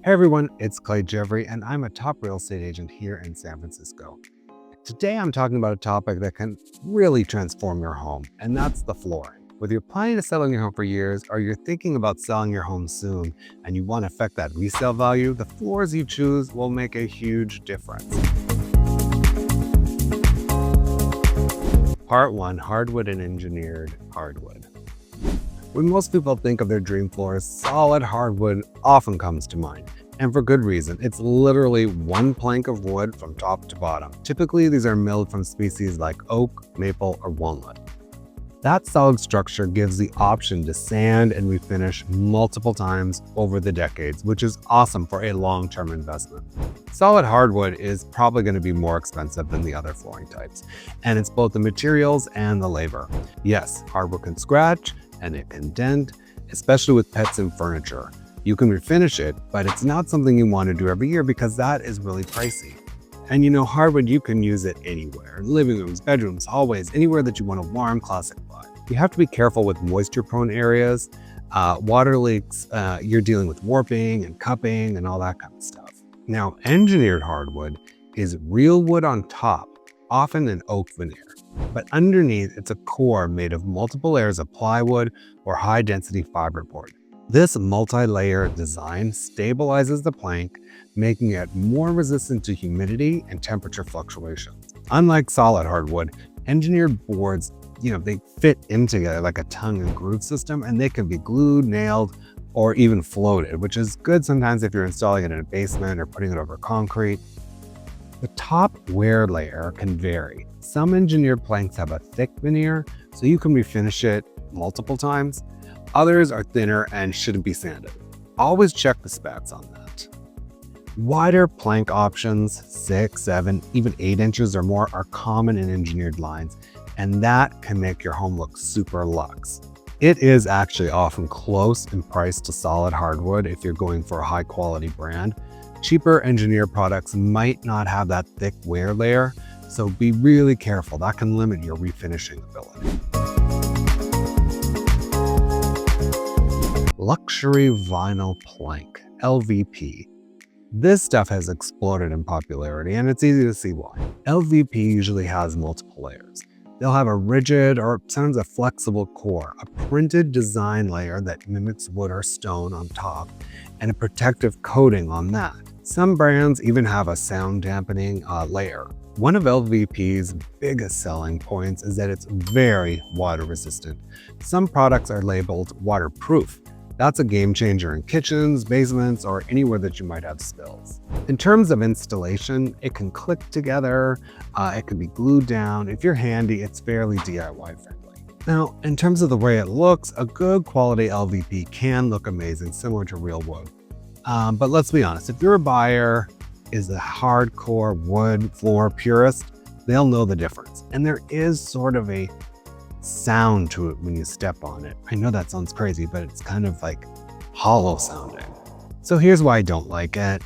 Hey everyone, it's Gjevre, and I'm a top real estate agent here in San Francisco. Today I'm talking about a topic that can really transform your home, and that's the flooring. Whether you're planning to sell in your home for years or you're thinking about selling your home soon and you want to affect that resale value, the floors you choose will make a huge difference. Part 1, Hardwood and Engineered Hardwood. When most people think of their dream floors, solid hardwood often comes to mind. And for good reason. It's literally one plank of wood from top to bottom. Typically, these are milled from species like oak, maple, or walnut. That solid structure gives the option to sand and refinish multiple times over the decades, which is awesome for a long-term investment. Solid hardwood is probably going to be more expensive than the other flooring types, and it's both the materials and the labor. Yes, hardwood can scratch and it can dent, especially with pets and furniture. You can refinish it, but it's not something you want to do every year because that is really pricey. And you know, hardwood, you can use it anywhere. Living rooms, bedrooms, hallways, anywhere that you want a warm, classic vibe. You have to be careful with moisture-prone areas, water leaks, you're dealing with warping and cupping and all that kind of stuff. Now, engineered hardwood is real wood on top, often an oak veneer. But underneath, it's a core made of multiple layers of plywood or high-density fiberboard. This multi-layer design stabilizes the plank, making it more resistant to humidity and temperature fluctuations. Unlike solid hardwood, engineered boards, they fit in together like a tongue and groove system, and they can be glued, nailed, or even floated, which is good sometimes if you're installing it in a basement or putting it over concrete. The top wear layer can vary. Some engineered planks have a thick veneer, so you can refinish it multiple times. Others are thinner and shouldn't be sanded. Always check the specs on that. Wider plank options, 6, 7, even 8 inches or more, are common in engineered lines, and that can make your home look super luxe. It is actually often close in price to solid hardwood if you're going for a high quality brand. Cheaper engineered products might not have that thick wear layer, so be really careful. That can limit your refinishing ability. Luxury vinyl plank, LVP. This stuff has exploded in popularity, and it's easy to see why. LVP usually has multiple layers. They'll have a rigid or sometimes a flexible core, a printed design layer that mimics wood or stone on top, and a protective coating on that. Some brands even have a sound dampening layer. One of LVP's biggest selling points is that it's very water resistant. Some products are labeled waterproof. That's a game changer in kitchens, basements, or anywhere that you might have spills. In terms of installation, it can click together, it can be glued down. If you're handy, it's fairly DIY friendly. Now, in terms of the way it looks, a good quality LVP can look amazing, similar to real wood. But let's be honest, if your buyer is a hardcore wood floor purist, they'll know the difference. And there is sort of a sound to it when you step on it. I know that sounds crazy, but it's kind of like hollow sounding. So here's why I don't like it.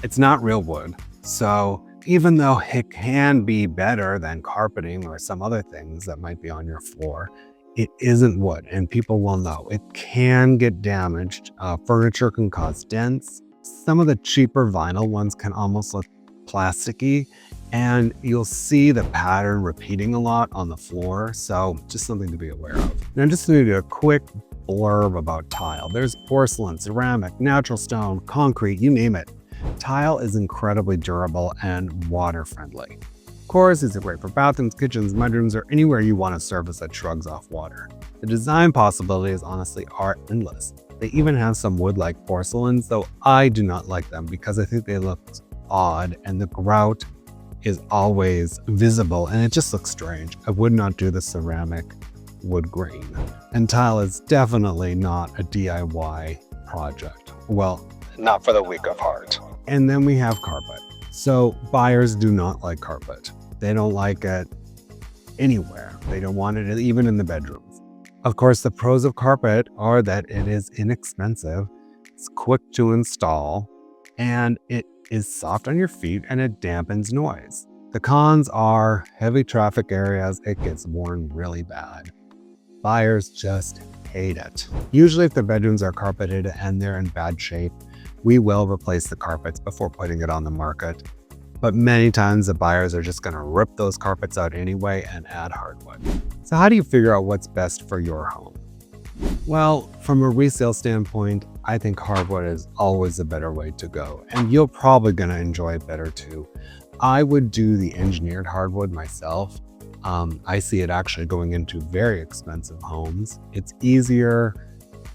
It's not real wood. So even though it can be better than carpeting or some other things that might be on your floor, it isn't wood, and people will know. It can get damaged. Furniture can cause dents. Some of the cheaper vinyl ones can almost look plasticky, and you'll see the pattern repeating a lot on the floor, so just something to be aware of. Now, just to do a quick blurb about tile. There's porcelain, ceramic, natural stone, concrete, you name it. Tile is incredibly durable and water friendly. Of course, these are great for bathrooms, kitchens, mudrooms, or anywhere you want a surface that shrugs off water. The design possibilities honestly are endless. They even have some wood-like porcelains, though I do not like them because I think they look odd and the grout is always visible and it just looks strange. I would not do the ceramic wood grain. And tile is definitely not a DIY project. Well, not for the weak of heart. And then we have carpet. So buyers do not like carpet. They don't like it anywhere. They don't want it even in the bedrooms. Of course, the pros of carpet are that it is inexpensive, it's quick to install, and it is soft on your feet and it dampens noise. The cons are heavy traffic areas, it gets worn really bad. Buyers just hate it. Usually if the bedrooms are carpeted and they're in bad shape, we will replace the carpets before putting it on the market. But many times the buyers are just going to rip those carpets out anyway and add hardwood. So how do you figure out what's best for your home? Well, from a resale standpoint, I think hardwood is always a better way to go, and you're probably going to enjoy it better too. I would do the engineered hardwood myself. I see it actually going into very expensive homes. It's easier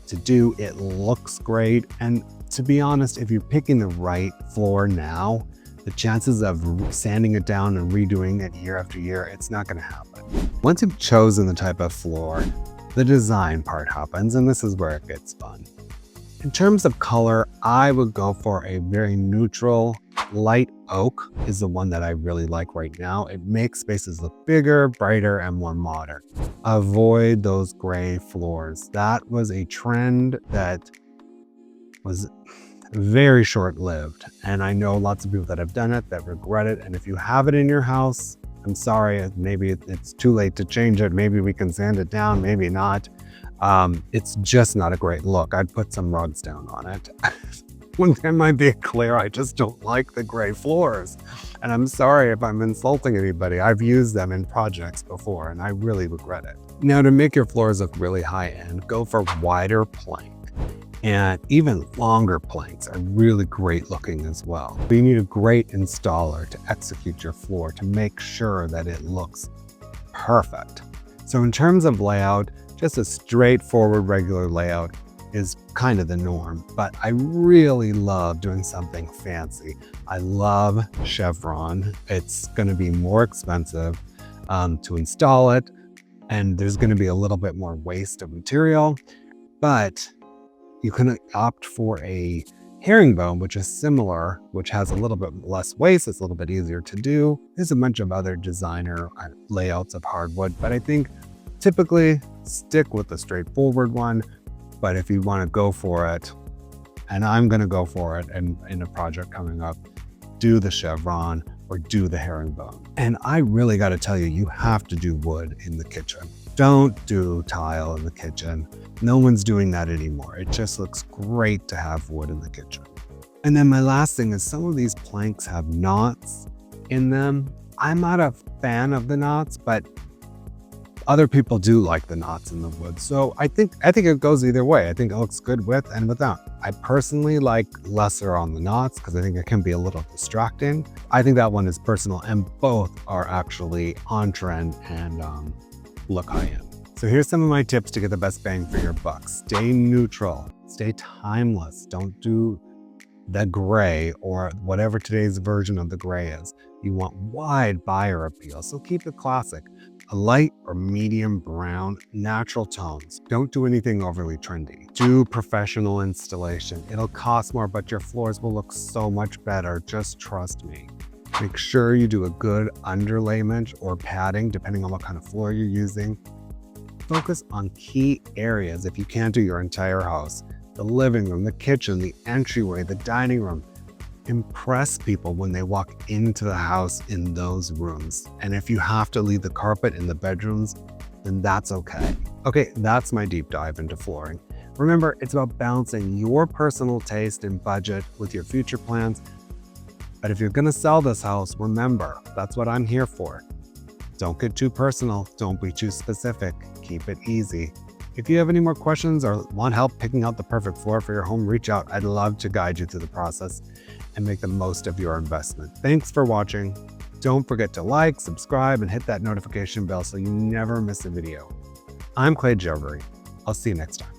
to do, it looks great, and to be honest, if you're picking the right floor now, the chances of sanding it down and redoing it year after year, it's not going to happen. Once you've chosen the type of floor, the design part happens, and this is where it gets fun. In terms of color, I would go for a very neutral, light oak is the one that I really like right now. It makes spaces look bigger, brighter, and more modern. Avoid those gray floors. That was a trend that was very short-lived, and I know lots of people that have done it that regret it. And if you have it in your house, I'm sorry, maybe it's too late to change it. Maybe we can sand it down, maybe not. It's just not a great look. I'd put some rugs down on it. It might be clear, I just don't like the gray floors. And I'm sorry if I'm insulting anybody. I've used them in projects before and I really regret it. Now, to make your floors look really high-end, go for wider plank. And even longer planks are really great looking as well. But you need a great installer to execute your floor to make sure that it looks perfect. So in terms of layout, just a straightforward regular layout is kind of the norm, but I really love doing something fancy. I love chevron. It's going to be more expensive to install it, and there's going to be a little bit more waste of material, but you can opt for a herringbone, which is similar, which has a little bit less waste. It's a little bit easier to do. There's a bunch of other designer layouts of hardwood, but I think typically stick with the straightforward one. But if you want to go for it, and I'm going to go for it in a project coming up, do the chevron or do the herringbone. And I really got to tell you, you have to do wood in the kitchen. Don't do tile in the kitchen. No one's doing that anymore. It just looks great to have wood in the kitchen. And then my last thing is some of these planks have knots in them. I'm not a fan of the knots, but other people do like the knots in the wood. So I think it goes either way. I think it looks good with and without. I personally like lesser on the knots because I think it can be a little distracting. I think that one is personal, and both are actually on trend and look high-end. So here's some of my tips to get the best bang for your buck. Stay neutral, stay timeless. Don't do the gray or whatever today's version of the gray is. You want wide buyer appeal, so keep it classic. A light or medium brown, natural tones. Don't do anything overly trendy. Do professional installation. It'll cost more, but your floors will look so much better. Just trust me. Make sure you do a good underlayment or padding, depending on what kind of floor you're using. Focus on key areas if you can't do your entire house. The living room, the kitchen, the entryway, the dining room. Impress people when they walk into the house in those rooms. And if you have to leave the carpet in the bedrooms, then that's okay. Okay, that's my deep dive into flooring. Remember, it's about balancing your personal taste and budget with your future plans. But if you're gonna sell this house, remember, that's what I'm here for. Don't get too personal, don't be too specific, keep it easy. If you have any more questions or want help picking out the perfect floor for your home, reach out. I'd love to guide you through the process and make the most of your investment. Thanks for watching. Don't forget to like, subscribe, and hit that notification bell so you never miss a video. I'm Gjevre. I'll see you next time.